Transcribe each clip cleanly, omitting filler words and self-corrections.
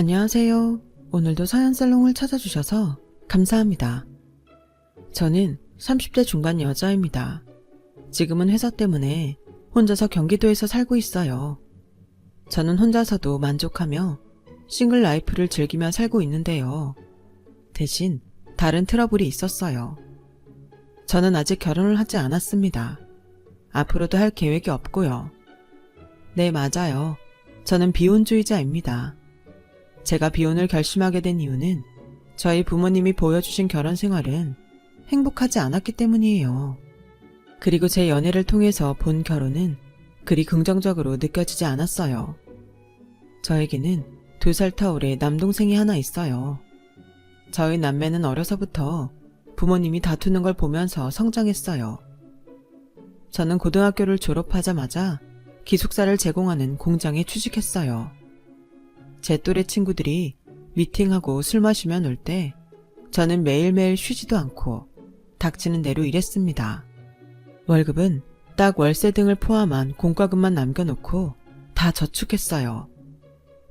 안녕하세요. 오늘도 사연살롱을 찾아주셔서 감사합니다. 저는 30대 중반 여자입니다. 지금은 회사 때문에 혼자서 경기도에서 살고 있어요. 저는 혼자서도 만족하며 싱글 라이프를 즐기며 살고 있는데요. 대신 다른 트러블이 있었어요. 저는 아직 결혼을 하지 않았습니다. 앞으로도 할 계획이 없고요. 네, 맞아요. 저는 비혼주의자입니다. 제가 비혼을 결심하게 된 이유는 저희 부모님이 보여주신 결혼 생활은 행복하지 않았기 때문이에요. 그리고 제 연애를 통해서 본 결혼은 그리 긍정적으로 느껴지지 않았어요. 저에게는 2살 터울의 남동생이 하나 있어요. 저희 남매는 어려서부터 부모님이 다투는 걸 보면서 성장했어요. 저는 고등학교를 졸업하자마자 기숙사를 제공하는 공장에 취직했어요. 제 또래 친구들이 미팅하고 술 마시며 놀 때 저는 매일매일 쉬지도 않고 닥치는 대로 일했습니다. 월급은 딱 월세 등을 포함한 공과금만 남겨놓고 다 저축했어요.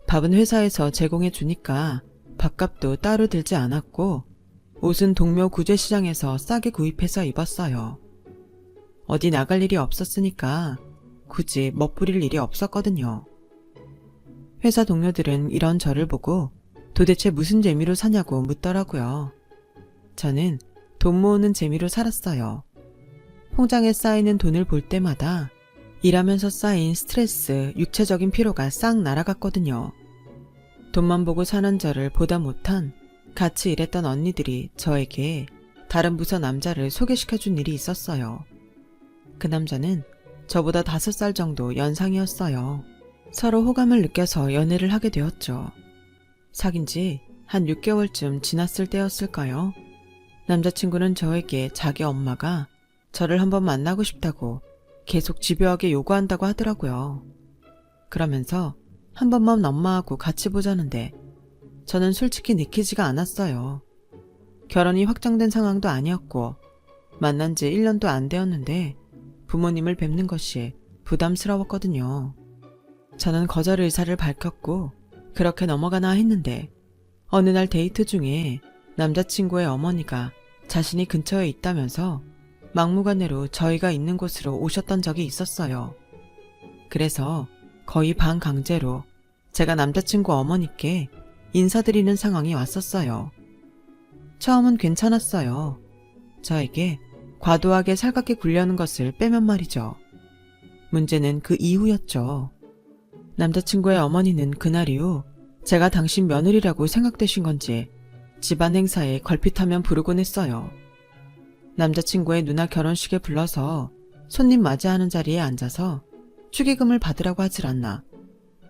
밥은 회사에서 제공해 주니까 밥값도 따로 들지 않았고 옷은 동묘 구제시장에서 싸게 구입해서 입었어요. 어디 나갈 일이 없었으니까 굳이 멋부릴 일이 없었거든요. 회사 동료들은 이런 저를 보고 도대체 무슨 재미로 사냐고 묻더라고요. 저는 돈 모으는 재미로 살았어요. 통장에 쌓이는 돈을 볼 때마다 일하면서 쌓인 스트레스, 육체적인 피로가 싹 날아갔거든요. 돈만 보고 사는 저를 보다 못한 같이 일했던 언니들이 저에게 다른 부서 남자를 소개시켜준 일이 있었어요. 그 남자는 저보다 5살 정도 연상이었어요. 서로 호감을 느껴서 연애를 하게 되었죠. 사귄 지 한 6개월쯤 지났을 때였을까요? 남자친구는 저에게 자기 엄마가 저를 한번 만나고 싶다고 계속 집요하게 요구한다고 하더라고요. 그러면서 한 번만 엄마하고 같이 보자는데 저는 솔직히 내키지가 않았어요. 결혼이 확정된 상황도 아니었고 만난 지 1년도 안 되었는데 부모님을 뵙는 것이 부담스러웠거든요. 저는 거절 의사를 밝혔고 그렇게 넘어가나 했는데 어느 날 데이트 중에 남자친구의 어머니가 자신이 근처에 있다면서 막무가내로 저희가 있는 곳으로 오셨던 적이 있었어요. 그래서 거의 반강제로 제가 남자친구 어머니께 인사드리는 상황이 왔었어요. 처음은 괜찮았어요. 저에게 과도하게 살갑게 굴려는 것을 빼면 말이죠. 문제는 그 이후였죠. 남자친구의 어머니는 그날 이후 제가 당신 며느리라고 생각되신 건지 집안 행사에 걸핏하면 부르곤 했어요. 남자친구의 누나 결혼식에 불러서 손님 맞이하는 자리에 앉아서 축의금을 받으라고 하질 않나.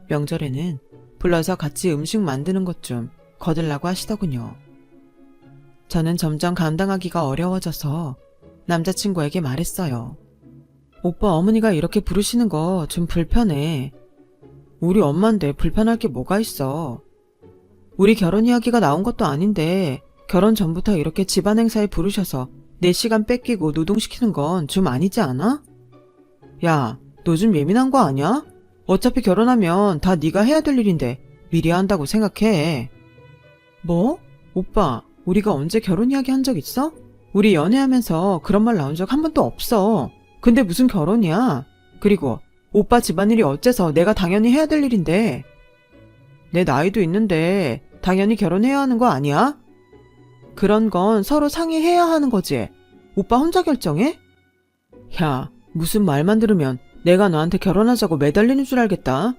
명절에는 불러서 같이 음식 만드는 것 좀 거들라고 하시더군요. 저는 점점 감당하기가 어려워져서 남자친구에게 말했어요. 오빠 어머니가 이렇게 부르시는 거 좀 불편해. 우리 엄마인데 불편할 게 뭐가 있어. 우리 결혼 이야기가 나온 것도 아닌데 결혼 전부터 이렇게 집안 행사에 부르셔서 내 시간 뺏기고 노동시키는 건 좀 아니지 않아? 야, 너 좀 예민한 거 아니야? 어차피 결혼하면 다 네가 해야 될 일인데 미리 한다고 생각해. 뭐? 오빠, 우리가 언제 결혼 이야기 한 적 있어? 우리 연애하면서 그런 말 나온 적 한 번도 없어. 근데 무슨 결혼이야? 그리고 오빠 집안일이 어째서 내가 당연히 해야 될 일인데. 내 나이도 있는데 당연히 결혼해야 하는 거 아니야? 그런 건 서로 상의해야 하는 거지. 오빠 혼자 결정해? 야, 무슨 말만 들으면 내가 너한테 결혼하자고 매달리는 줄 알겠다.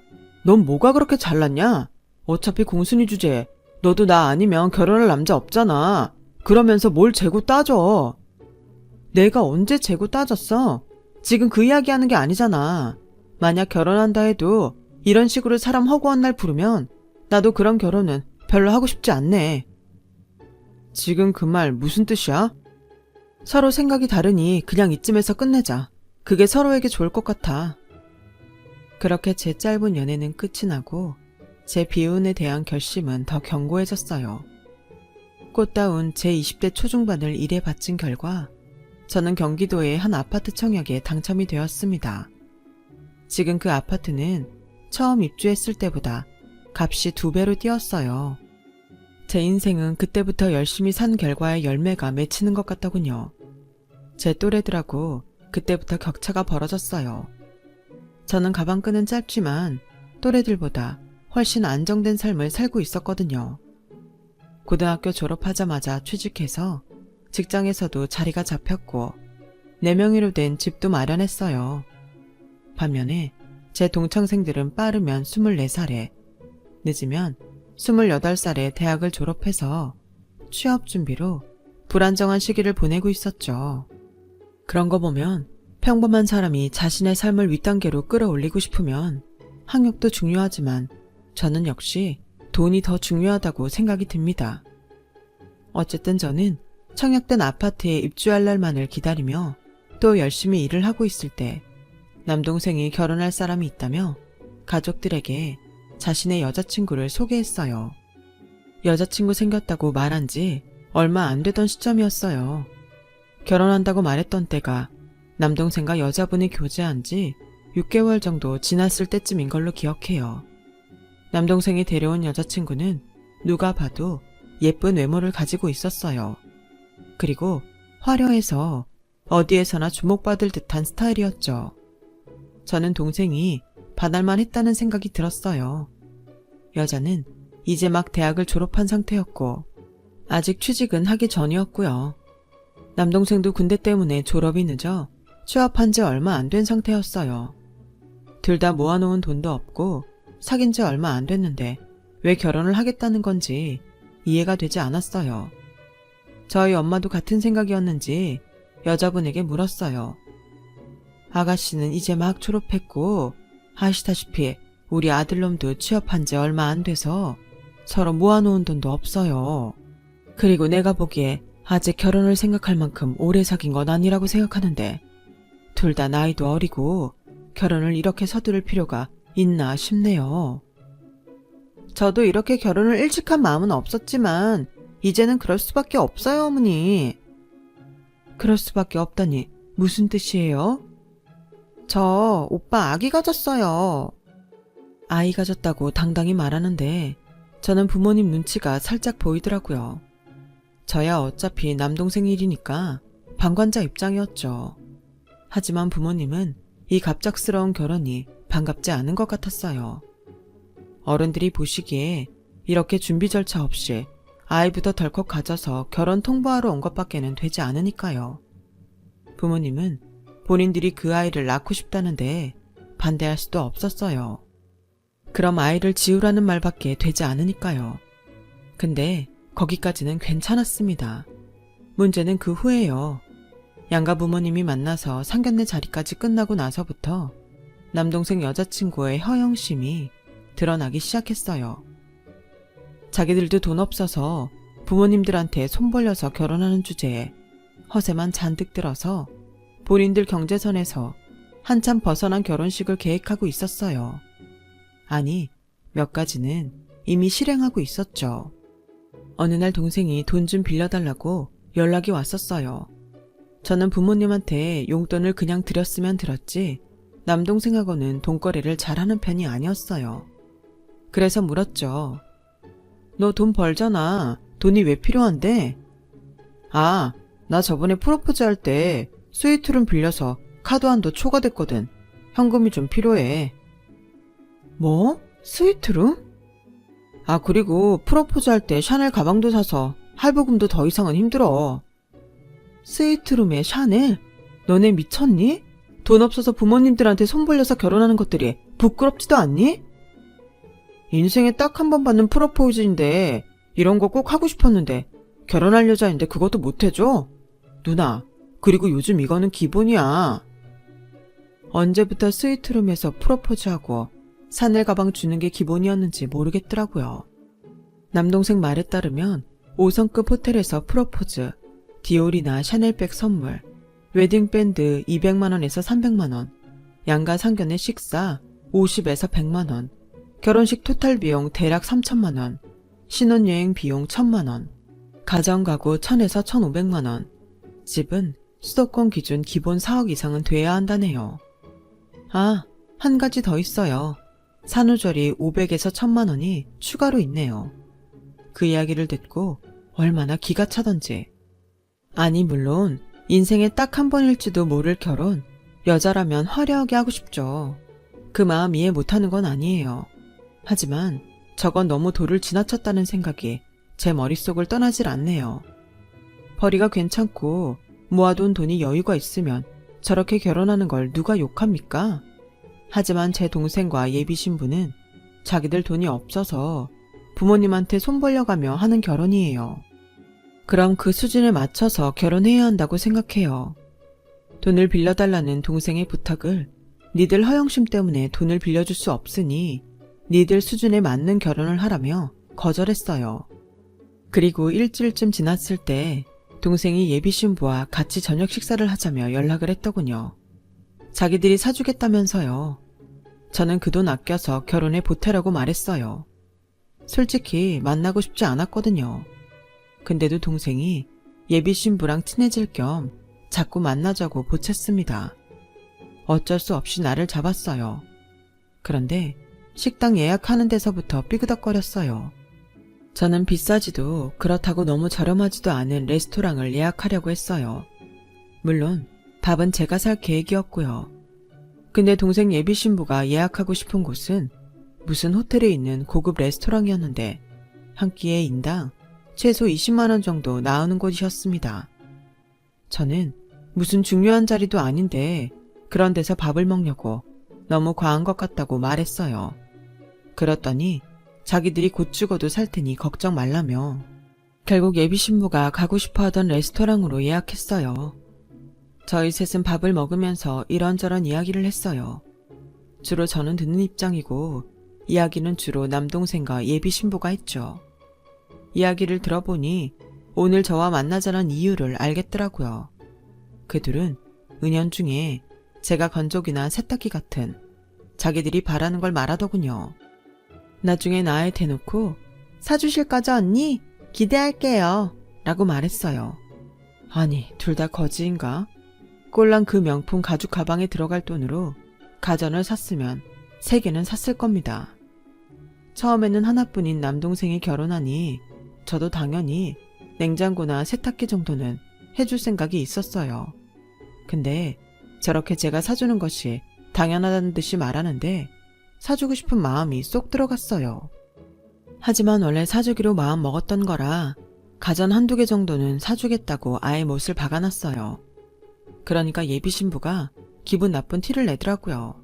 넌 뭐가 그렇게 잘났냐? 어차피 공순이 주제에 너도 나 아니면 결혼할 남자 없잖아. 그러면서 뭘 재고 따져. 내가 언제 재고 따졌어? 지금 그 이야기 하는 게 아니잖아. 만약 결혼한다 해도 이런 식으로 사람 허구한 날 부르면 나도 그런 결혼은 별로 하고 싶지 않네. 지금 그 말 무슨 뜻이야? 서로 생각이 다르니 그냥 이쯤에서 끝내자. 그게 서로에게 좋을 것 같아. 그렇게 제 짧은 연애는 끝이 나고 제 비혼에 대한 결심은 더 견고해졌어요. 꽃다운 제 20대 초중반을 일에 바친 결과 저는 경기도의 한 아파트 청약에 당첨이 되었습니다. 지금 그 아파트는 처음 입주했을 때보다 값이 2배로 뛰었어요. 제 인생은 그때부터 열심히 산 결과의 열매가 맺히는 것 같더군요. 제 또래들하고 그때부터 격차가 벌어졌어요. 저는 가방끈은 짧지만 또래들보다 훨씬 안정된 삶을 살고 있었거든요. 고등학교 졸업하자마자 취직해서 직장에서도 자리가 잡혔고 4명의로 된 집도 마련했어요. 반면에 제 동창생들은 빠르면 24살에, 늦으면 28살에 대학을 졸업해서 취업 준비로 불안정한 시기를 보내고 있었죠. 그런 거 보면 평범한 사람이 자신의 삶을 윗단계로 끌어올리고 싶으면 학력도 중요하지만 저는 역시 돈이 더 중요하다고 생각이 듭니다. 어쨌든 저는 청약된 아파트에 입주할 날만을 기다리며 또 열심히 일을 하고 있을 때 남동생이 결혼할 사람이 있다며 가족들에게 자신의 여자친구를 소개했어요. 여자친구 생겼다고 말한 지 얼마 안 되던 시점이었어요. 결혼한다고 말했던 때가 남동생과 여자분이 교제한 지 6개월 정도 지났을 때쯤인 걸로 기억해요. 남동생이 데려온 여자친구는 누가 봐도 예쁜 외모를 가지고 있었어요. 그리고 화려해서 어디에서나 주목받을 듯한 스타일이었죠. 저는 동생이 봐달만 했다는 생각이 들었어요. 여자는 이제 막 대학을 졸업한 상태였고 아직 취직은 하기 전이었고요. 남동생도 군대 때문에 졸업이 늦어 취업한 지 얼마 안 된 상태였어요. 둘 다 모아놓은 돈도 없고 사귄 지 얼마 안 됐는데 왜 결혼을 하겠다는 건지 이해가 되지 않았어요. 저희 엄마도 같은 생각이었는지 여자분에게 물었어요. 아가씨는 이제 막 졸업했고 아시다시피 우리 아들놈도 취업한 지 얼마 안 돼서 서로 모아놓은 돈도 없어요. 그리고 내가 보기에 아직 결혼을 생각할 만큼 오래 사귄 건 아니라고 생각하는데 둘 다 나이도 어리고 결혼을 이렇게 서두를 필요가 있나 싶네요. 저도 이렇게 결혼을 일찍 한 마음은 없었지만 이제는 그럴 수밖에 없어요, 어머니. 그럴 수밖에 없다니 무슨 뜻이에요? 저 오빠 아기 가졌어요. 아이 가졌다고 당당히 말하는데 저는 부모님 눈치가 살짝 보이더라고요. 저야 어차피 남동생 일이니까 방관자 입장이었죠. 하지만 부모님은 이 갑작스러운 결혼이 반갑지 않은 것 같았어요. 어른들이 보시기에 이렇게 준비 절차 없이 아이부터 덜컥 가져서 결혼 통보하러 온 것밖에는 되지 않으니까요. 부모님은 본인들이 그 아이를 낳고 싶다는데 반대할 수도 없었어요. 그럼 아이를 지우라는 말밖에 되지 않으니까요. 근데 거기까지는 괜찮았습니다. 문제는 그 후에요. 양가 부모님이 만나서 상견례 자리까지 끝나고 나서부터 남동생 여자친구의 허영심이 드러나기 시작했어요. 자기들도 돈 없어서 부모님들한테 손 벌려서 결혼하는 주제에 허세만 잔뜩 들어서 본인들 경제선에서 한참 벗어난 결혼식을 계획하고 있었어요. 아니, 몇 가지는 이미 실행하고 있었죠. 어느 날 동생이 돈 좀 빌려달라고 연락이 왔었어요. 저는 부모님한테 용돈을 그냥 드렸으면 드렸지 남동생하고는 돈거래를 잘하는 편이 아니었어요. 그래서 물었죠. 너 돈 벌잖아. 돈이 왜 필요한데? 아, 나 저번에 프로포즈 할 때 스위트룸 빌려서 카드 한도 초과됐거든. 현금이 좀 필요해. 뭐? 스위트룸? 아, 그리고 프로포즈 할 때 샤넬 가방도 사서 할부금도 더 이상은 힘들어. 스위트룸에 샤넬? 너네 미쳤니? 돈 없어서 부모님들한테 손 벌려서 결혼하는 것들이 부끄럽지도 않니? 인생에 딱 한 번 받는 프로포즈인데 이런 거 꼭 하고 싶었는데 결혼할 여자인데 그것도 못 해줘? 누나, 그리고 요즘 이거는 기본이야. 언제부터 스위트룸에서 프로포즈하고 샤넬 가방 주는 게 기본이었는지 모르겠더라고요. 남동생 말에 따르면 5성급 호텔에서 프로포즈, 디올이나 샤넬백 선물, 웨딩밴드 200만원에서 300만원, 양가 상견례 식사 50에서 100만원, 결혼식 토탈 비용 대략 3천만원, 신혼여행 비용 1000만원, 가정가구 1000에서 1500만원, 집은 수도권 기준 기본 4억 이상은 돼야 한다네요. 아, 한 가지 더 있어요. 산후조리 500에서 1000만 원이 추가로 있네요. 그 이야기를 듣고 얼마나 기가 차던지. 아니 물론 인생에 딱 한 번일지도 모를 결혼, 여자라면 화려하게 하고 싶죠. 그 마음 이해 못하는 건 아니에요. 하지만 저건 너무 도를 지나쳤다는 생각이 제 머릿속을 떠나질 않네요. 벌이가 괜찮고 모아둔 돈이 여유가 있으면 저렇게 결혼하는 걸 누가 욕합니까? 하지만 제 동생과 예비 신부는 자기들 돈이 없어서 부모님한테 손 벌려가며 하는 결혼이에요. 그럼 그 수준에 맞춰서 결혼해야 한다고 생각해요. 돈을 빌려달라는 동생의 부탁을 니들 허영심 때문에 돈을 빌려줄 수 없으니 니들 수준에 맞는 결혼을 하라며 거절했어요. 그리고 일주일쯤 지났을 때 동생이 예비 신부와 같이 저녁 식사를 하자며 연락을 했더군요. 자기들이 사주겠다면서요. 저는 그 돈 아껴서 결혼에 보태라고 말했어요. 솔직히 만나고 싶지 않았거든요. 근데도 동생이 예비 신부랑 친해질 겸 자꾸 만나자고 보챘습니다. 어쩔 수 없이 나를 잡았어요. 그런데 식당 예약하는 데서부터 삐그덕거렸어요. 저는 비싸지도 그렇다고 너무 저렴하지도 않은 레스토랑을 예약하려고 했어요. 물론 밥은 제가 살 계획이었고요. 근데 동생 예비 신부가 예약하고 싶은 곳은 무슨 호텔에 있는 고급 레스토랑이었는데 한 끼에 인당 최소 20만 원 정도 나오는 곳이었습니다. 저는 무슨 중요한 자리도 아닌데 그런 데서 밥을 먹려고 너무 과한 것 같다고 말했어요. 그랬더니 자기들이 곧 죽어도 살 테니 걱정 말라며 결국 예비 신부가 가고 싶어 하던 레스토랑으로 예약했어요. 저희 셋은 밥을 먹으면서 이런저런 이야기를 했어요. 주로 저는 듣는 입장이고 이야기는 주로 남동생과 예비 신부가 했죠. 이야기를 들어보니 오늘 저와 만나자는 이유를 알겠더라고요. 그들은 은연중에 제가 건조기나 세탁기 같은 자기들이 바라는 걸 말하더군요. 나중에 나에 대놓고 사주실 거죠 언니? 기대할게요 라고 말했어요. 아니 둘 다 거지인가? 꼴랑 그 명품 가죽 가방에 들어갈 돈으로 가전을 샀으면 3개는 샀을 겁니다. 처음에는 하나뿐인 남동생이 결혼하니 저도 당연히 냉장고나 세탁기 정도는 해줄 생각이 있었어요. 근데 저렇게 제가 사주는 것이 당연하다는 듯이 말하는데 사주고 싶은 마음이 쏙 들어갔어요. 하지만 원래 사주기로 마음 먹었던 거라 가전 한두 개 정도는 사주겠다고 아예 못을 박아놨어요. 그러니까 예비 신부가 기분 나쁜 티를 내더라고요.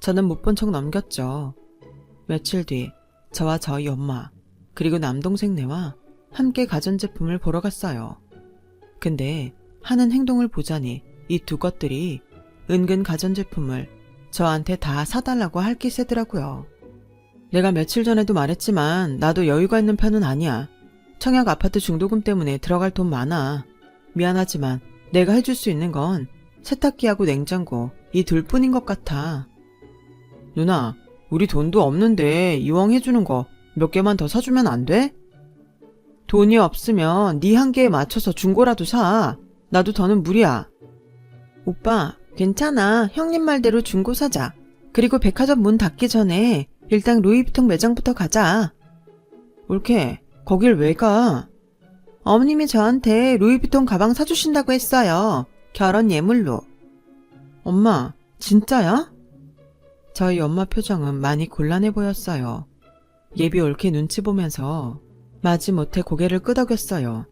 저는 못 본 척 넘겼죠. 며칠 뒤 저와 저희 엄마 그리고 남동생네와 함께 가전제품을 보러 갔어요. 근데 하는 행동을 보자니 이 두 것들이 은근 가전제품을 저한테 다 사달라고 할 기세더라고요. 내가 며칠 전에도 말했지만 나도 여유가 있는 편은 아니야. 청약 아파트 중도금 때문에 들어갈 돈 많아. 미안하지만 내가 해줄 수 있는 건 세탁기하고 냉장고 이 둘뿐인 것 같아. 누나, 우리 돈도 없는데 이왕 해주는 거 몇 개만 더 사주면 안 돼? 돈이 없으면 네 한계에 맞춰서 중고라도 사. 나도 더는 무리야. 오빠, 괜찮아. 형님 말대로 중고 사자. 그리고 백화점 문 닫기 전에 일단 루이비통 매장부터 가자. 옳게, 거길 왜 가? 어머님이 저한테 루이비통 가방 사주신다고 했어요. 결혼 예물로. 엄마, 진짜야? 저희 엄마 표정은 많이 곤란해 보였어요. 예비 옳게 눈치 보면서 마지못해 고개를 끄덕였어요.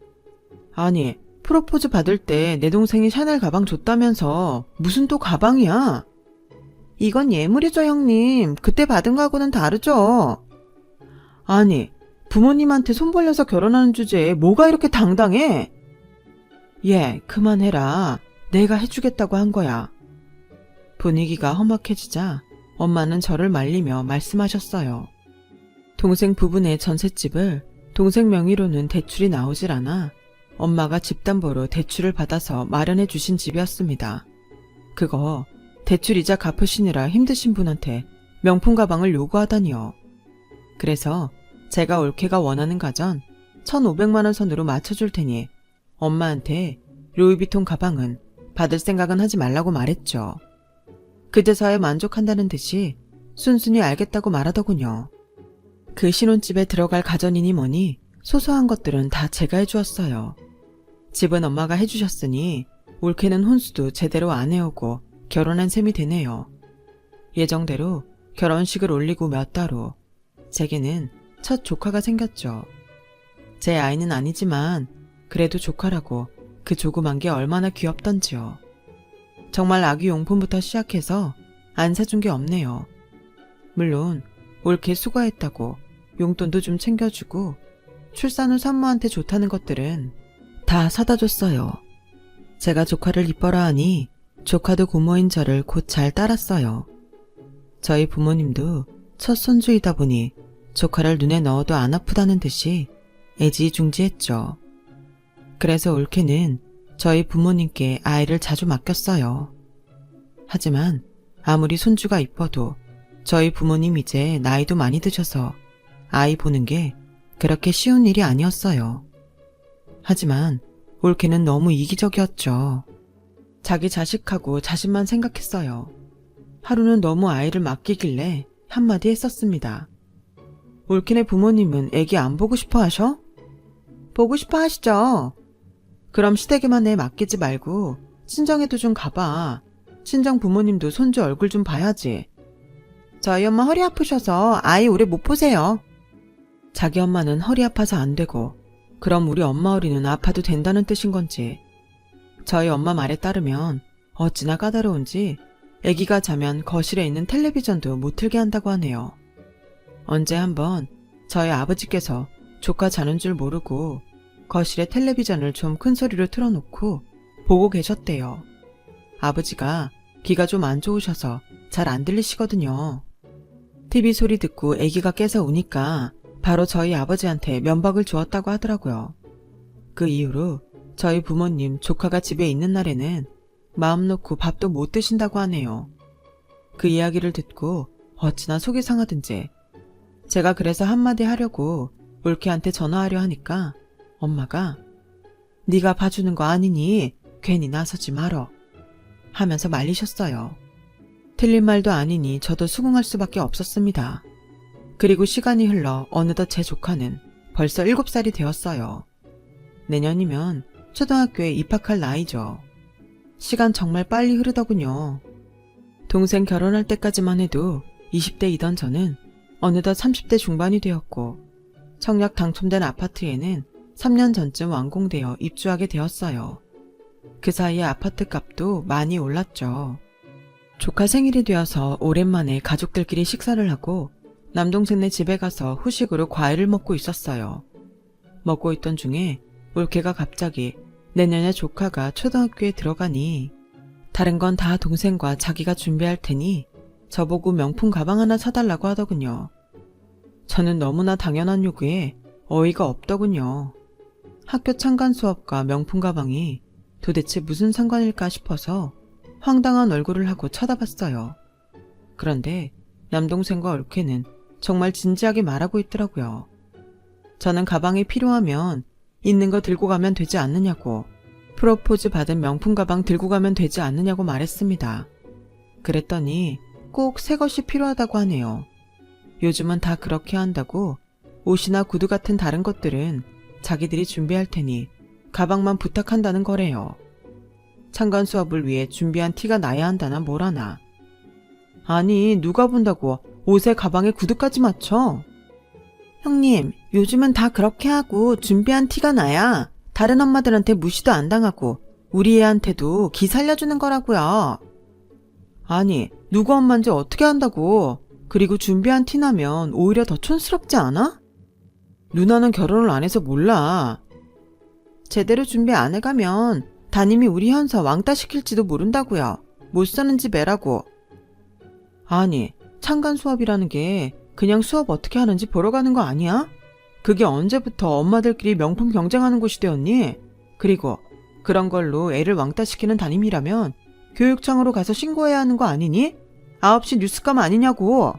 아니, 프로포즈 받을 때 내 동생이 샤넬 가방 줬다면서 무슨 또 가방이야? 이건 예물이죠, 형님. 그때 받은 거하고는 다르죠. 아니, 부모님한테 손 벌려서 결혼하는 주제에 뭐가 이렇게 당당해? 얘, 그만해라. 내가 해주겠다고 한 거야. 분위기가 험악해지자 엄마는 저를 말리며 말씀하셨어요. 동생 부부네 전셋집을 동생 명의로는 대출이 나오질 않아 엄마가 집담보로 대출을 받아서 마련해 주신 집이었습니다. 그거 대출이자 갚으시느라 힘드신 분한테 명품 가방을 요구하다니요. 그래서 제가 올케가 원하는 가전 1,500만 원 선으로 맞춰줄 테니 엄마한테 루이비통 가방은 받을 생각은 하지 말라고 말했죠. 그제서야 만족한다는 듯이 순순히 알겠다고 말하더군요. 그 신혼집에 들어갈 가전이니 뭐니 소소한 것들은 다 제가 해주었어요. 집은 엄마가 해주셨으니 올케는 혼수도 제대로 안 해오고 결혼한 셈이 되네요. 예정대로 결혼식을 올리고 몇 달 후 제게는 첫 조카가 생겼죠. 제 아이는 아니지만 그래도 조카라고 그 조그만 게 얼마나 귀엽던지요. 정말 아기 용품부터 시작해서 안 사준 게 없네요. 물론 올케 수고했다고 용돈도 좀 챙겨주고 출산 후 산모한테 좋다는 것들은 다 사다 줬어요. 제가 조카를 이뻐라 하니 조카도 고모인 저를 곧 잘 따랐어요. 저희 부모님도 첫 손주이다 보니 조카를 눈에 넣어도 안 아프다는 듯이 애지중지했죠. 그래서 올케는 저희 부모님께 아이를 자주 맡겼어요. 하지만 아무리 손주가 이뻐도 저희 부모님 이제 나이도 많이 드셔서 아이 보는 게 그렇게 쉬운 일이 아니었어요. 하지만 올케는 너무 이기적이었죠. 자기 자식하고 자신만 생각했어요. 하루는 너무 아이를 맡기길래 한마디 했었습니다. 올케네 부모님은 애기 안 보고 싶어 하셔? 보고 싶어 하시죠. 그럼 시댁에만 애 맡기지 말고 친정에도 좀 가봐. 친정 부모님도 손주 얼굴 좀 봐야지. 저희 엄마 허리 아프셔서 아이 오래 못 보세요. 자기 엄마는 허리 아파서 안 되고 그럼 우리 엄마 허리는 아파도 된다는 뜻인 건지. 저희 엄마 말에 따르면 어찌나 까다로운지 아기가 자면 거실에 있는 텔레비전도 못 틀게 한다고 하네요. 언제 한번 저희 아버지께서 조카 자는 줄 모르고 거실에 텔레비전을 좀 큰 소리로 틀어놓고 보고 계셨대요. 아버지가 귀가 좀 안 좋으셔서 잘 안 들리시거든요. TV 소리 듣고 아기가 깨서 우니까 바로 저희 아버지한테 면박을 주었다고 하더라고요. 그 이후로 저희 부모님 조카가 집에 있는 날에는 마음 놓고 밥도 못 드신다고 하네요. 그 이야기를 듣고 어찌나 속이 상하든지 제가 그래서 한마디 하려고 올케한테 전화하려 하니까 엄마가 네가 봐주는 거 아니니 괜히 나서지 말어 하면서 말리셨어요. 틀린 말도 아니니 저도 수긍할 수밖에 없었습니다. 그리고 시간이 흘러 어느덧 제 조카는 벌써 7살이 되었어요. 내년이면 초등학교에 입학할 나이죠. 시간 정말 빨리 흐르더군요. 동생 결혼할 때까지만 해도 20대이던 저는 어느덧 30대 중반이 되었고 청약 당첨된 아파트에는 3년 전쯤 완공되어 입주하게 되었어요. 그 사이에 아파트 값도 많이 올랐죠. 조카 생일이 되어서 오랜만에 가족들끼리 식사를 하고 남동생네 집에 가서 후식으로 과일을 먹고 있었어요. 먹고 있던 중에 올케가 갑자기 내년에 조카가 초등학교에 들어가니 다른 건 다 동생과 자기가 준비할 테니 저보고 명품 가방 하나 사달라고 하더군요. 저는 너무나 당연한 요구에 어이가 없더군요. 학교 창간 수업과 명품 가방이 도대체 무슨 상관일까 싶어서 황당한 얼굴을 하고 쳐다봤어요. 그런데 남동생과 올케는 정말 진지하게 말하고 있더라고요. 저는 가방이 필요하면 있는 거 들고 가면 되지 않느냐고, 프로포즈 받은 명품 가방 들고 가면 되지 않느냐고 말했습니다. 그랬더니 꼭 새 것이 필요하다고 하네요. 요즘은 다 그렇게 한다고 옷이나 구두 같은 다른 것들은 자기들이 준비할 테니 가방만 부탁한다는 거래요. 창간 수업을 위해 준비한 티가 나야 한다나 뭐라나. 아니 누가 본다고 옷에 가방에 구두까지 맞춰? 형님, 요즘은 다 그렇게 하고 준비한 티가 나야 다른 엄마들한테 무시도 안 당하고 우리 애한테도 기 살려주는 거라고요. 아니, 누구 엄마인지 어떻게 안다고. 그리고 준비한 티 나면 오히려 더 촌스럽지 않아? 누나는 결혼을 안 해서 몰라. 제대로 준비 안 해가면 담임이 우리 현서 왕따 시킬지도 모른다고요. 못 사는 집 애라고. 아니, 창간 수업이라는 게 그냥 수업 어떻게 하는지 보러 가는 거 아니야? 그게 언제부터 엄마들끼리 명품 경쟁하는 곳이 되었니? 그리고 그런 걸로 애를 왕따시키는 담임이라면 교육청으로 가서 신고해야 하는 거 아니니? 9시 뉴스감 아니냐고.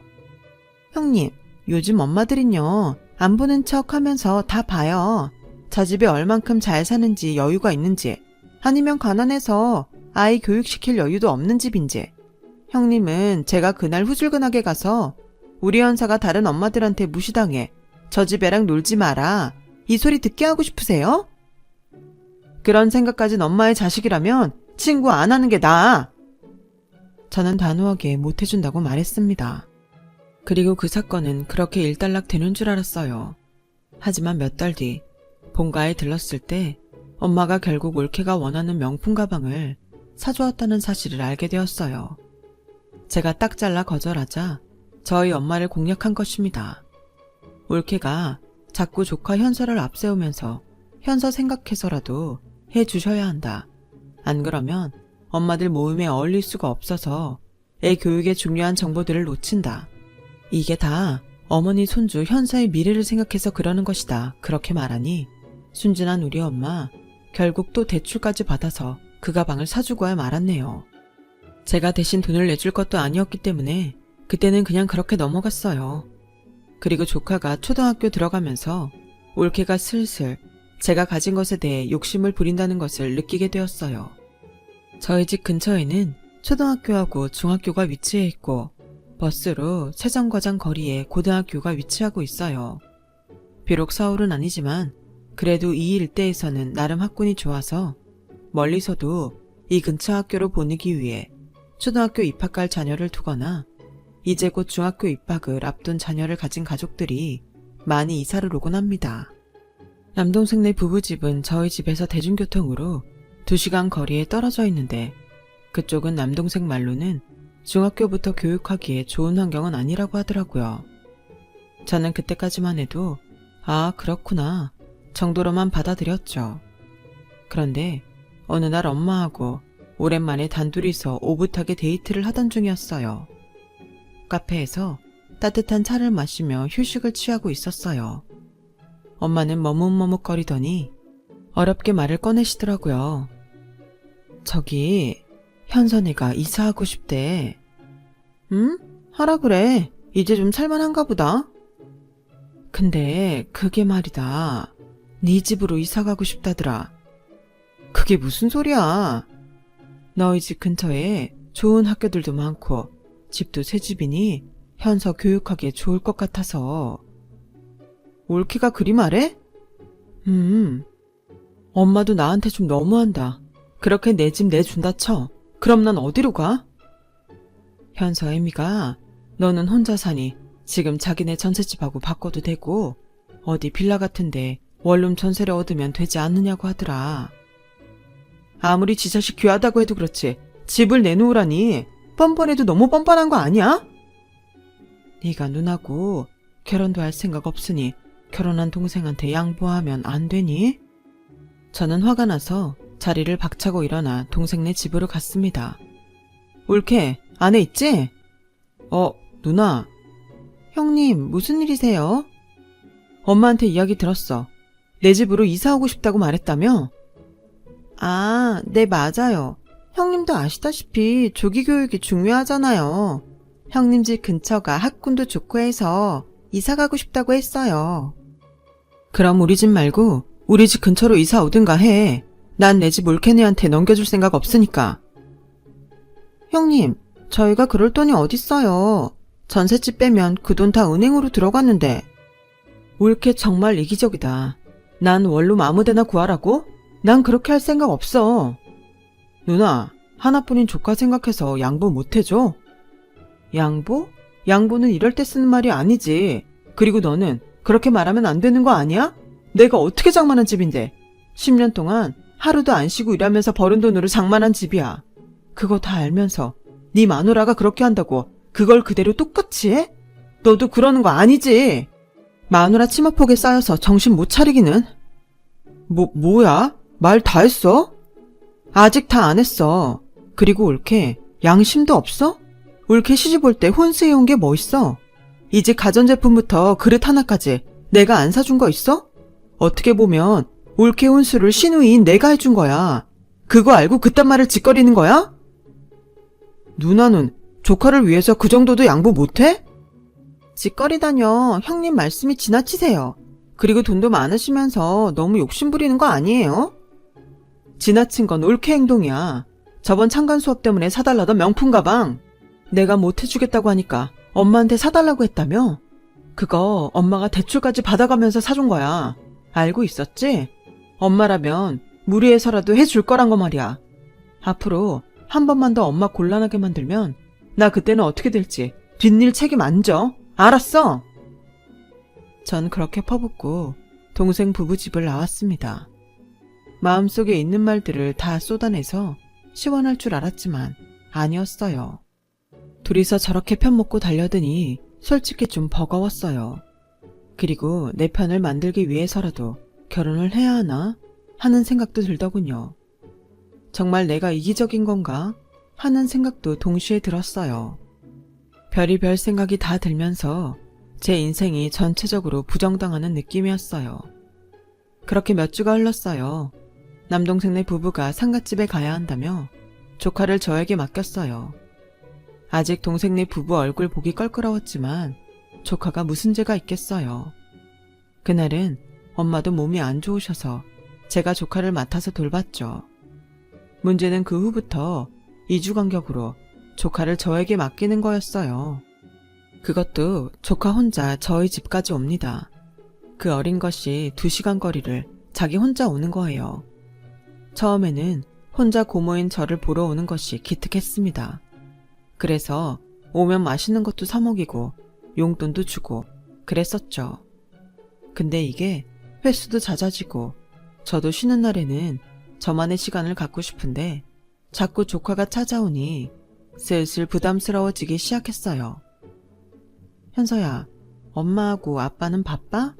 형님, 요즘 엄마들은요, 안 보는 척 하면서 다 봐요. 저 집에 얼만큼 잘 사는지 여유가 있는지, 아니면 가난해서 아이 교육시킬 여유도 없는 집인지. 형님은 제가 그날 후줄근하게 가서 우리 현사가 다른 엄마들한테 무시당해 저 집 애랑 놀지 마라 이 소리 듣게 하고 싶으세요? 그런 생각 가진 엄마의 자식이라면 친구 안 하는 게 나아. 저는 단호하게 못해준다고 말했습니다. 그리고 그 사건은 그렇게 일단락 되는 줄 알았어요. 하지만 몇 달 뒤 본가에 들렀을 때 엄마가 결국 올케가 원하는 명품 가방을 사주었다는 사실을 알게 되었어요. 제가 딱 잘라 거절하자 저희 엄마를 공략한 것입니다. 올케가 자꾸 조카 현서를 앞세우면서 현서 생각해서라도 해주셔야 한다. 안 그러면 엄마들 모임에 어울릴 수가 없어서 애 교육에 중요한 정보들을 놓친다. 이게 다 어머니 손주 현서의 미래를 생각해서 그러는 것이다. 그렇게 말하니 순진한 우리 엄마 결국 또 대출까지 받아서 그 가방을 사주고야 말았네요. 제가 대신 돈을 내줄 것도 아니었기 때문에 그때는 그냥 그렇게 넘어갔어요. 그리고 조카가 초등학교 들어가면서 올케가 슬슬 제가 가진 것에 대해 욕심을 부린다는 것을 느끼게 되었어요. 저희 집 근처에는 초등학교하고 중학교가 위치해 있고 버스로 세정거장 거리에 고등학교가 위치하고 있어요. 비록 서울은 아니지만 그래도 이 일대에서는 나름 학군이 좋아서 멀리서도 이 근처 학교로 보내기 위해 초등학교 입학할 자녀를 두거나 이제 곧 중학교 입학을 앞둔 자녀를 가진 가족들이 많이 이사를 오곤 합니다. 남동생네 부부집은 저희 집에서 대중교통으로 2시간 거리에 떨어져 있는데 그쪽은 남동생 말로는 중학교부터 교육하기에 좋은 환경은 아니라고 하더라고요. 저는 그때까지만 해도 아 그렇구나 정도로만 받아들였죠. 그런데 어느 날 엄마하고 오랜만에 단둘이서 오붓하게 데이트를 하던 중이었어요. 카페에서 따뜻한 차를 마시며 휴식을 취하고 있었어요. 엄마는 머뭇머뭇거리더니 어렵게 말을 꺼내시더라고요. 저기 현선이가 이사하고 싶대. 응? 하라 그래. 이제 좀 살만한가 보다. 근데 그게 말이다. 네 집으로 이사가고 싶다더라. 그게 무슨 소리야. 너희 집 근처에 좋은 학교들도 많고 집도 새 집이니 현서 교육하기에 좋을 것 같아서. 올케가 그리 말해? 엄마도 나한테 좀 너무한다. 그렇게 내 집 내준다 쳐. 그럼 난 어디로 가? 현서 애미가 너는 혼자 사니 지금 자기네 전셋집하고 바꿔도 되고 어디 빌라 같은데 원룸 전세를 얻으면 되지 않느냐고 하더라. 아무리 지 자식 귀하다고 해도 그렇지 집을 내놓으라니 뻔뻔해도 너무 뻔뻔한 거 아니야? 네가 누나고 결혼도 할 생각 없으니 결혼한 동생한테 양보하면 안 되니? 저는 화가 나서 자리를 박차고 일어나 동생네 집으로 갔습니다. 올케, 안에 있지? 누나. 형님, 무슨 일이세요? 엄마한테 이야기 들었어. 내 집으로 이사 오고 싶다고 말했다며? 아, 네, 맞아요. 형님도 아시다시피 조기 교육이 중요하잖아요. 형님 집 근처가 학군도 좋고 해서 이사 가고 싶다고 했어요. 그럼 우리 집 말고 우리 집 근처로 이사 오든가 해. 난 내 집 올케네한테 넘겨줄 생각 없으니까. 형님, 저희가 그럴 돈이 어딨어요. 전셋집 빼면 그 돈 다 은행으로 들어갔는데. 올케 정말 이기적이다. 난 원룸 아무데나 구하라고? 난 그렇게 할 생각 없어. 누나, 하나뿐인 조카 생각해서 양보 못해줘? 양보? 양보는 이럴 때 쓰는 말이 아니지. 그리고 너는 그렇게 말하면 안 되는 거 아니야? 내가 어떻게 장만한 집인데 10년 동안 하루도 안 쉬고 일하면서 버는 돈으로 장만한 집이야. 그거 다 알면서 네 마누라가 그렇게 한다고 그걸 그대로 똑같이 해? 너도 그러는 거 아니지? 마누라 치마폭에 쌓여서 정신 못 차리기는. 뭐야? 말 다 했어? 아직 다 안 했어. 그리고 올케 양심도 없어? 올케 시집 올 때 혼수해온 게 뭐 있어? 이제 가전제품부터 그릇 하나까지 내가 안 사준 거 있어? 어떻게 보면 올케 혼수를 시누이인 내가 해준 거야. 그거 알고 그딴 말을 짓거리는 거야? 누나는 조카를 위해서 그 정도도 양보 못해? 짓거리다뇨. 형님 말씀이 지나치세요. 그리고 돈도 많으시면서 너무 욕심부리는 거 아니에요? 지나친 건 올케 행동이야. 저번 창간 수업 때문에 사달라던 명품 가방. 내가 못 해주겠다고 하니까 엄마한테 사달라고 했다며? 그거 엄마가 대출까지 받아가면서 사준 거야. 알고 있었지? 엄마라면 무리해서라도 해줄 거란 거 말이야. 앞으로 한 번만 더 엄마 곤란하게 만들면 나 그때는 어떻게 될지 뒷일 책임 안 져. 알았어? 전 그렇게 퍼붓고 동생 부부 집을 나왔습니다. 마음속에 있는 말들을 다 쏟아내서 시원할 줄 알았지만 아니었어요. 둘이서 저렇게 편먹고 달려드니 솔직히 좀 버거웠어요. 그리고 내 편을 만들기 위해서라도 결혼을 해야 하나 하는 생각도 들더군요. 정말 내가 이기적인 건가 하는 생각도 동시에 들었어요. 별의별 생각이 다 들면서 제 인생이 전체적으로 부정당하는 느낌이었어요. 그렇게 몇 주가 흘렀어요. 남동생네 부부가 상갓집에 가야 한다며 조카를 저에게 맡겼어요. 아직 동생네 부부 얼굴 보기 껄끄러웠지만 조카가 무슨 죄가 있겠어요. 그날은 엄마도 몸이 안 좋으셔서 제가 조카를 맡아서 돌봤죠. 문제는 그 후부터 2주 간격으로 조카를 저에게 맡기는 거였어요. 그것도 조카 혼자 저희 집까지 옵니다. 그 어린 것이 2시간 거리를 자기 혼자 오는 거예요. 처음에는 혼자 고모인 저를 보러 오는 것이 기특했습니다. 그래서 오면 맛있는 것도 사 먹이고 용돈도 주고 그랬었죠. 근데 이게 횟수도 잦아지고 저도 쉬는 날에는 저만의 시간을 갖고 싶은데 자꾸 조카가 찾아오니 슬슬 부담스러워지기 시작했어요. 현서야, 엄마하고 아빠는 바빠?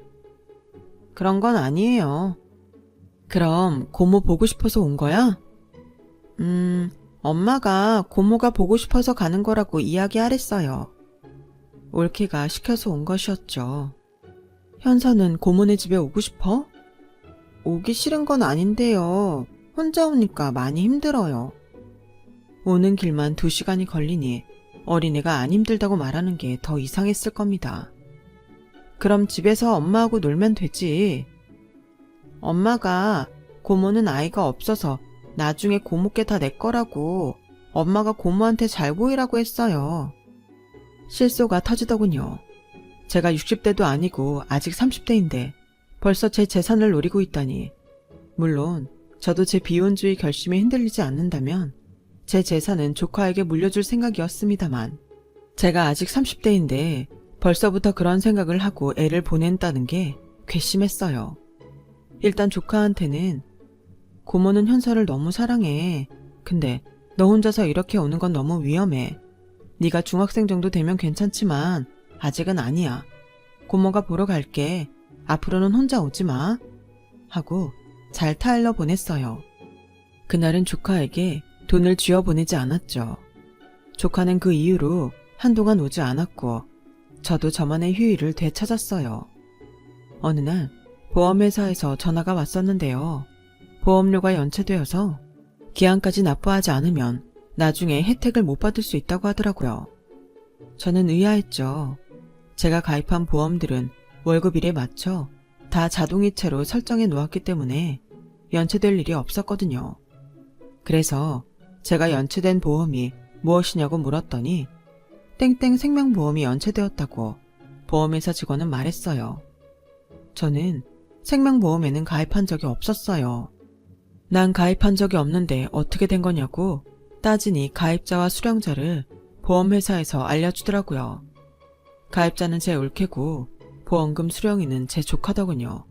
그런 건 아니에요. 그럼 고모 보고 싶어서 온 거야? 엄마가 고모가 보고 싶어서 가는 거라고 이야기하랬어요. 올케가 시켜서 온 것이었죠. 현서는 고모네 집에 오고 싶어? 오기 싫은 건 아닌데요. 혼자 오니까 많이 힘들어요. 오는 길만 2시간이 걸리니 어린애가 안 힘들다고 말하는 게 더 이상했을 겁니다. 그럼 집에서 엄마하고 놀면 되지. 엄마가 고모는 아이가 없어서 나중에 고모께 다 내 거라고 엄마가 고모한테 잘 보이라고 했어요. 실소가 터지더군요. 제가 60대도 아니고 아직 30대인데 벌써 제 재산을 노리고 있다니. 물론 저도 제 비혼주의 결심에 흔들리지 않는다면 제 재산은 조카에게 물려줄 생각이었습니다만 제가 아직 30대인데 벌써부터 그런 생각을 하고 애를 보낸다는 게 괘씸했어요. 일단 조카한테는 고모는 현서를 너무 사랑해. 근데 너 혼자서 이렇게 오는 건 너무 위험해. 네가 중학생 정도 되면 괜찮지만 아직은 아니야. 고모가 보러 갈게. 앞으로는 혼자 오지 마. 하고 잘 타일러 보냈어요. 그날은 조카에게 돈을 쥐어 보내지 않았죠. 조카는 그 이후로 한동안 오지 않았고 저도 저만의 휴일을 되찾았어요. 어느 날 보험회사에서 전화가 왔었는데요. 보험료가 연체되어서 기한까지 납부하지 않으면 나중에 혜택을 못 받을 수 있다고 하더라고요. 저는 의아했죠. 제가 가입한 보험들은 월급일에 맞춰 다 자동이체로 설정해 놓았기 때문에 연체될 일이 없었거든요. 그래서 제가 연체된 보험이 무엇이냐고 물었더니 땡땡 생명보험이 연체되었다고 보험회사 직원은 말했어요. 저는 생명보험에는 가입한 적이 없었어요. 난 가입한 적이 없는데 어떻게 된 거냐고 따지니 가입자와 수령자를 보험회사에서 알려주더라고요. 가입자는 제 올케고 보험금 수령인은 제 조카더군요.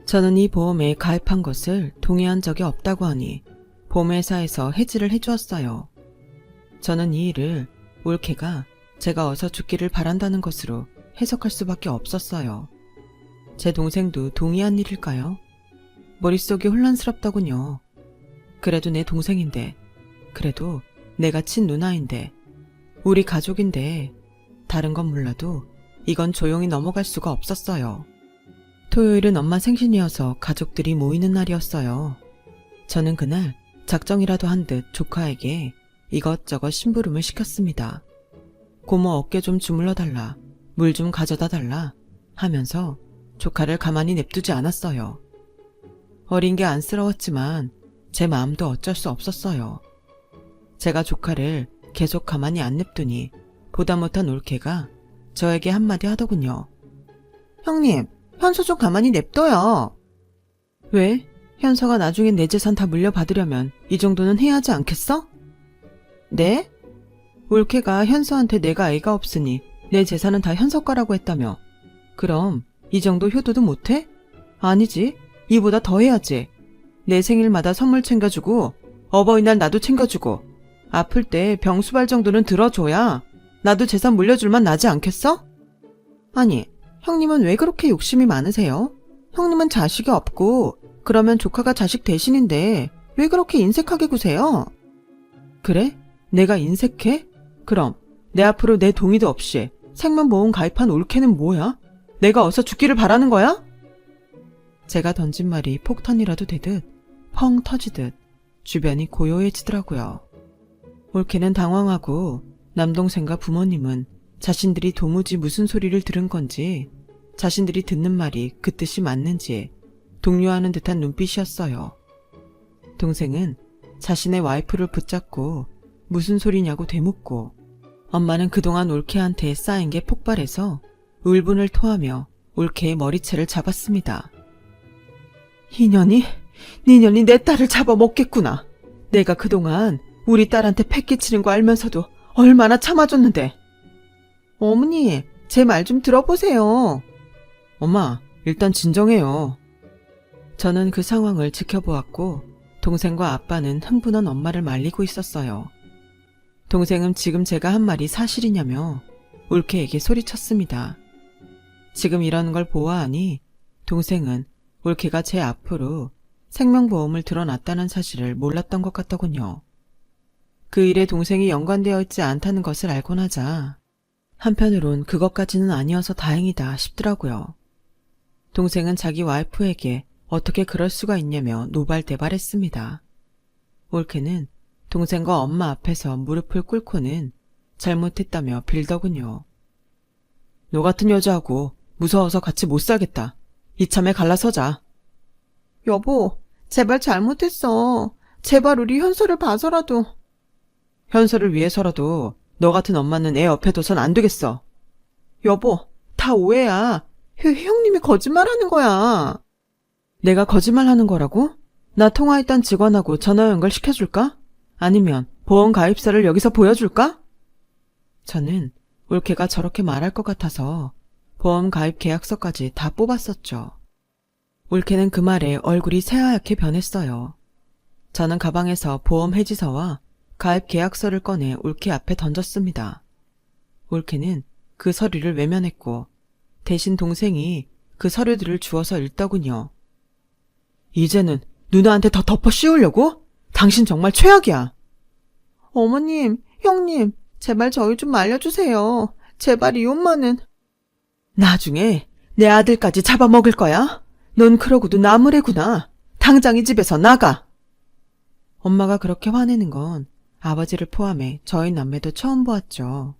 저는 이 보험에 가입한 것을 동의한 적이 없다고 하니 보험회사에서 해지를 해주었어요. 저는 이 일을 올케가 제가 어서 죽기를 바란다는 것으로 해석할 수밖에 없었어요. 제 동생도 동의한 일일까요? 머릿속이 혼란스럽더군요. 그래도 내 동생인데, 그래도 내가 친누나인데, 우리 가족인데 다른 건 몰라도 이건 조용히 넘어갈 수가 없었어요. 토요일은 엄마 생신이어서 가족들이 모이는 날이었어요. 저는 그날 작정이라도 한 듯 조카에게 이것저것 심부름을 시켰습니다. 고모 어깨 좀 주물러 달라, 물 좀 가져다 달라 하면서 조카를 가만히 냅두지 않았어요. 어린 게 안쓰러웠지만 제 마음도 어쩔 수 없었어요. 제가 조카를 계속 가만히 안 냅두니 보다 못한 올케가 저에게 한마디 하더군요. 형님, 현서 좀 가만히 냅둬요. 왜? 현서가 나중에 내 재산 다 물려받으려면 이 정도는 해야 하지 않겠어? 네? 올케가 현서한테 내가 애가 없으니 내 재산은 다 현서 거라고 했다며. 그럼 이 정도 효도도 못해? 아니지. 이보다 더 해야지. 내 생일마다 선물 챙겨주고 어버이날 나도 챙겨주고 아플 때 병수발 정도는 들어줘야 나도 재산 물려줄만 나지 않겠어? 아니, 형님은 왜 그렇게 욕심이 많으세요? 형님은 자식이 없고 그러면 조카가 자식 대신인데 왜 그렇게 인색하게 구세요? 그래? 내가 인색해? 그럼 내 앞으로 내 동의도 없이 생명보험 가입한 올케는 뭐야? 내가 어서 죽기를 바라는 거야? 제가 던진 말이 폭탄이라도 되듯 펑 터지듯 주변이 고요해지더라고요. 올케는 당황하고 남동생과 부모님은 자신들이 도무지 무슨 소리를 들은 건지 자신들이 듣는 말이 그 뜻이 맞는지 동요하는 듯한 눈빛이었어요. 동생은 자신의 와이프를 붙잡고 무슨 소리냐고 되묻고 엄마는 그동안 올케한테 쌓인 게 폭발해서 울분을 토하며 올케의 머리채를 잡았습니다. 니년이 내 딸을 잡아먹겠구나. 내가 그동안 우리 딸한테 패 끼치는 거 알면서도 얼마나 참아줬는데. 어머니, 제 말 좀 들어보세요. 엄마, 일단 진정해요. 저는 그 상황을 지켜보았고 동생과 아빠는 흥분한 엄마를 말리고 있었어요. 동생은 지금 제가 한 말이 사실이냐며 올케에게 소리쳤습니다. 지금 이러는 걸 보아하니 동생은 올케가 제 앞으로 생명보험을 들어놨다는 사실을 몰랐던 것 같더군요. 그 일에 동생이 연관되어 있지 않다는 것을 알고 나자 한편으론 그것까지는 아니어서 다행이다 싶더라고요. 동생은 자기 와이프에게 어떻게 그럴 수가 있냐며 노발대발했습니다. 올케는 동생과 엄마 앞에서 무릎을 꿇고는 잘못했다며 빌더군요. 너 같은 여자하고 무서워서 같이 못 살겠다. 이참에 갈라서자. 여보, 제발 잘못했어. 제발 우리 현서를 봐서라도. 현서를 위해서라도 너 같은 엄마는 애 옆에 둬선 안 되겠어. 여보, 다 오해야. 형님이 거짓말하는 거야. 내가 거짓말하는 거라고? 나 통화했던 직원하고 전화 연결시켜줄까? 아니면 보험 가입서를 여기서 보여줄까? 저는 올케가 저렇게 말할 것 같아서 보험 가입 계약서까지 다 뽑았었죠. 올케는 그 말에 얼굴이 새하얗게 변했어요. 저는 가방에서 보험 해지서와 가입 계약서를 꺼내 올케 앞에 던졌습니다. 올케는 그 서류를 외면했고 대신 동생이 그 서류들을 주워서 읽더군요. 이제는 누나한테 더 덮어 씌우려고? 당신 정말 최악이야. 어머님, 형님, 제발 저희 좀 말려주세요. 제발 이 엄마는. 나중에 내 아들까지 잡아먹을 거야? 넌 그러고도 나무래구나. 당장 이 집에서 나가. 엄마가 그렇게 화내는 건 아버지를 포함해 저희 남매도 처음 보았죠.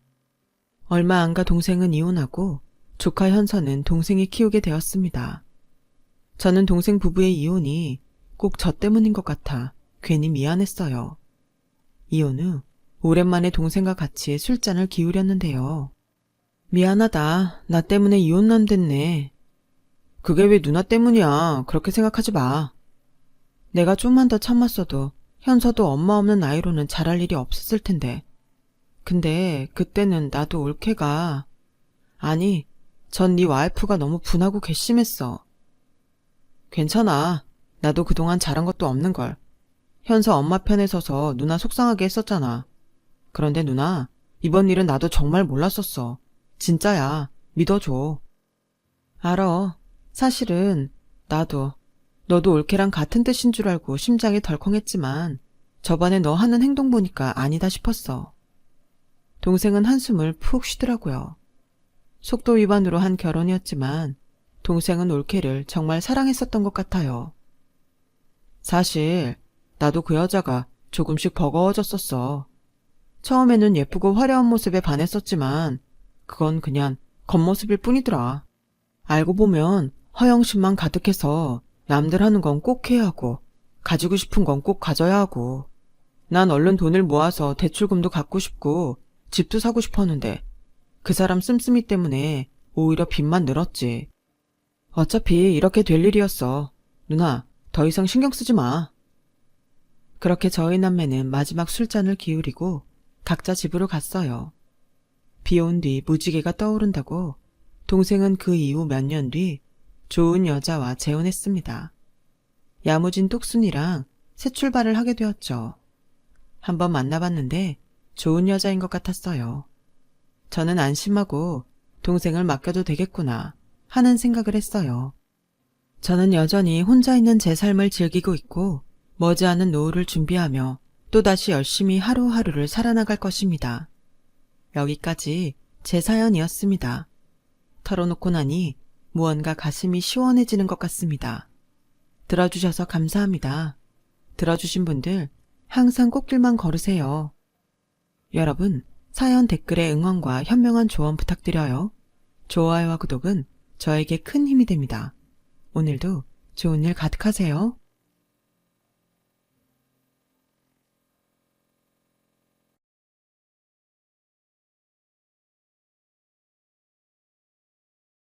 얼마 안 가 동생은 이혼하고 조카 현서는 동생이 키우게 되었습니다. 저는 동생 부부의 이혼이 꼭 저 때문인 것 같아 괜히 미안했어요. 이혼 후 오랜만에 동생과 같이 술잔을 기울였는데요. 미안하다. 나 때문에 이혼남 됐네. 그게 왜 누나 때문이야. 그렇게 생각하지 마. 내가 좀만 더 참았어도 현서도 엄마 없는 아이로는 자랄 일이 없었을 텐데. 근데 그때는 나도 올케가 아니 전 네 와이프가 너무 분하고 괘씸했어. 괜찮아. 나도 그동안 잘한 것도 없는걸. 현서 엄마 편에 서서 누나 속상하게 했었잖아. 그런데 누나, 이번 일은 나도 정말 몰랐었어. 진짜야. 믿어줘. 알아. 사실은 나도 너도 올케랑 같은 뜻인 줄 알고 심장이 덜컹했지만 저번에 너 하는 행동 보니까 아니다 싶었어. 동생은 한숨을 푹 쉬더라고요. 속도 위반으로 한 결혼이었지만 동생은 올케를 정말 사랑했었던 것 같아요. 사실 나도 그 여자가 조금씩 버거워졌었어. 처음에는 예쁘고 화려한 모습에 반했었지만 그건 그냥 겉모습일 뿐이더라. 알고 보면 허영심만 가득해서 남들 하는 건 꼭 해야 하고 가지고 싶은 건 꼭 가져야 하고 난 얼른 돈을 모아서 대출금도 갚고 싶고 집도 사고 싶었는데 그 사람 씀씀이 때문에 오히려 빚만 늘었지. 어차피 이렇게 될 일이었어. 누나, 더 이상 신경 쓰지 마. 그렇게 저희 남매는 마지막 술잔을 기울이고 각자 집으로 갔어요. 비 온 뒤 무지개가 떠오른다고 동생은 그 이후 몇 년 뒤 좋은 여자와 재혼했습니다. 야무진 똑순이랑 새 출발을 하게 되었죠. 한번 만나봤는데 좋은 여자인 것 같았어요. 저는 안심하고 동생을 맡겨도 되겠구나 하는 생각을 했어요. 저는 여전히 혼자 있는 제 삶을 즐기고 있고 머지않은 노후를 준비하며 또다시 열심히 하루하루를 살아나갈 것입니다. 여기까지 제 사연이었습니다. 털어놓고 나니 무언가 가슴이 시원해지는 것 같습니다. 들어주셔서 감사합니다. 들어주신 분들 항상 꽃길만 걸으세요. 여러분, 사연 댓글에 응원과 현명한 조언 부탁드려요. 좋아요와 구독은 저에게 큰 힘이 됩니다. 오늘도 좋은 일 가득하세요.